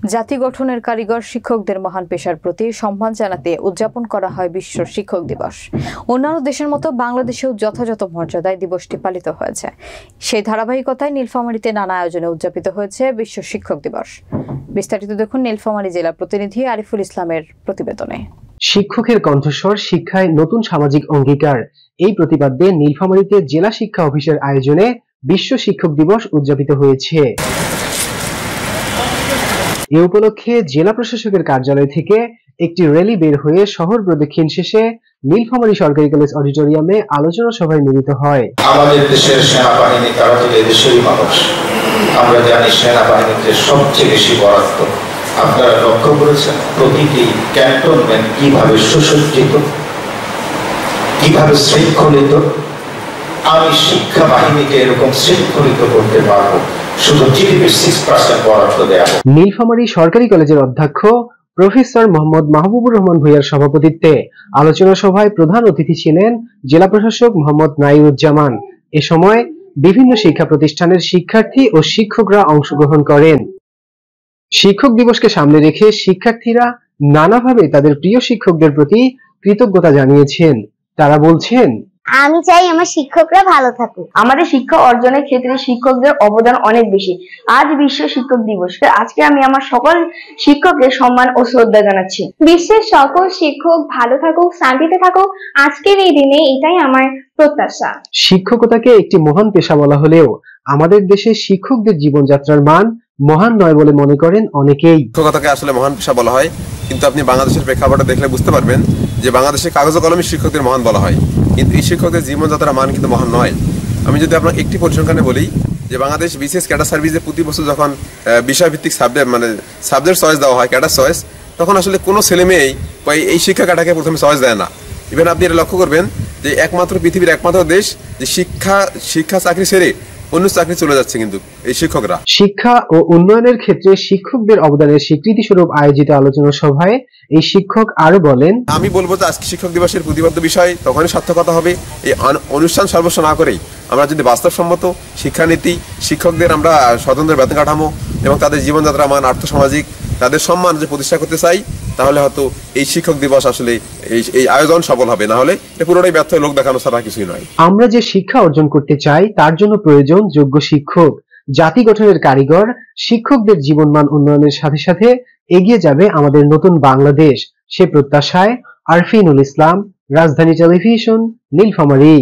জাতি গঠনের কারিগর শিক্ষকদের মহান পেশার প্রতি সম্মান জানাতে উদযাপন করা হয় বিশ্ব শিক্ষক দিবস। অন্যান্য দেশের মতো বাংলাদেশেও যথাযথ মর্যাদায় দিবসটি পালিত হয়েছে। সেই ধারাবাহিকতায় নীলফামারীতে নানা আয়োজনে উদযাপিত হয়েছে বিশ্ব শিক্ষক দিবস। বিস্তারিত দেখুন নীলফামারী জেলা প্রতিনিধি আরিফুল ইসলামের প্রতিবেদনে। শিক্ষকের কণ্ঠস্বর শিক্ষায় নতুন সামাজিক অঙ্গীকার, এই প্রতিপাদ্যে নীলফামারীতে জেলা শিক্ষা অফিসের আয়োজনে বিশ্ব শিক্ষক দিবস উদযাপিত হয়েছে। এ উপলক্ষে জেলা প্রশাসকের কার্যালয় থেকে একটি র্যালি বের হয়ে শহর প্রদক্ষিণ শেষে নীলফামারী সরকারি কলেজ অডিটোরিয়ামে আলোচনা সভায় মিলিত হয়। আমাদের দেশের সেনাবাহিনী তারা তো দেশেরই মানুষ। আমরা জানি সেনাবাহিনীতে সবচেয়ে বেশি বরাদ্দ। আপনারা লক্ষ্য করেছেন প্রতিটি ক্যান্টনমেন্ট কিভাবে সুসজ্জিত, কিভাবে শৃঙ্খলিত। আমি শিক্ষা বাহিনীকে এরকম শৃঙ্খলিত করতে পারবো শুধু জিডিপির 6% বরাদ্দ দেওয়া। নীলফামারী সরকারি কলেজের অধ্যক্ষ প্রফেসর মোহাম্মদ মাহবুবুর রহমান ভূঁইয়ার সভাপতিত্বে আলোচনা সভায় প্রধান অতিথি ছিলেন জেলা প্রশাসক মোহাম্মদ নাইরুজ্জামান। এ সময় বিভিন্ন শিক্ষা প্রতিষ্ঠানের শিক্ষার্থী ও শিক্ষকরা অংশগ্রহণ করেন। শিক্ষক দিবসকে সামনে রেখে শিক্ষার্থীরা নানাভাবে তাদের প্রিয় শিক্ষকদের প্রতি কৃতজ্ঞতা জানিয়েছেন। তারা বলছেন, আমি চাই আমার শিক্ষকরা ভালো থাকুক। আমাদের শিক্ষা অর্জনের ক্ষেত্রে শিক্ষকদের অবদান অনেক বেশি। আজ বিশ্ব শিক্ষক দিবস, আজকে আমি আমার সকল শিক্ষককে সম্মান ও শ্রদ্ধা জানাচ্ছি। বিশ্বের সকল শিক্ষক ভালো থাকুক, শান্তিতে থাকুক, আজকের এই দিনে এটাই আমার প্রত্যাশা। শিক্ষকতাকে একটি মহান পেশা বলা হলেও আমাদের দেশে শিক্ষকদের জীবনযাত্রার মান মহান নয় বলে মনে করেন অনেকেই। শিক্ষকতাকে আসলে মহান পেশা বলা হয়, কিন্তু আপনি বাংলাদেশের প্রেক্ষাপটে দেখলে বুঝতে পারবেন যে বাংলাদেশে কাগজ কলমে শিক্ষকদের মহান বলা হয়, কিন্তু এই শিক্ষকদের জীবনযাত্রার মান কিন্তু মহান নয়। আমি যদি আপনার একটি পরিসংখ্যানে বলি যে বাংলাদেশ বিশেষ ক্যাডার সার্ভিসে প্রতি বছর যখন বিষয়ভিত্তিক সাবজেক্ট চয়েস দেওয়া হয়, ক্যাডার চয়েস, তখন আসলে কোনো ছেলে মেয়েই এই শিক্ষা ক্যাডারকে প্রথমে চয়েস দেয় না। ইভেন আপনি এটা লক্ষ্য করবেন যে পৃথিবীর একমাত্র দেশ যে শিক্ষা চাকরি ছেড়ে অন্য চাকরি চলে যাচ্ছে কিন্তু এই শিক্ষকরা। শিক্ষা ও উন্নয়নের ক্ষেত্রে শিক্ষকদের অবদানের স্বীকৃতি স্বরূপ আয়োজিত আলোচনা সভায় এই শিক্ষক আরো বলেন, আমি বলবো যে আজকে শিক্ষক দিবসের প্রতিপাদ্য বিষয় তখনই সার্থকতা হবে এই অনুষ্ঠান সর্বস্ব না করেই আমরা যদি বাস্তবসম্মত শিক্ষানীতি, শিক্ষকদের আমরা স্বতন্ত্র বেতন কাঠামো এবং তাদের জীবনযাত্রা মান, আর্থসামাজিক তাদের সম্মান যে প্রতিষ্ঠা করতে চাই, তাহলে হয়তো এই শিক্ষক দিবস আসলে এই আয়োজন সফল হবে। না হলে পুরোটাই ব্যর্থ লোক দেখানো ছাড়া কিছুই নয়। আমরা যে শিক্ষা অর্জন করতে চাই তার জন্য প্রয়োজন যোগ্য শিক্ষক। জাতি গঠনের কারিগর শিক্ষকদের জীবনমান উন্নয়নের সাথে সাথে এগিয়ে যাবে আমাদের নতুন বাংলাদেশ। সে প্রত্যাশায় আরফিনুল ইসলাম, রাজধানী টেলিভিশন, নীলফামারী।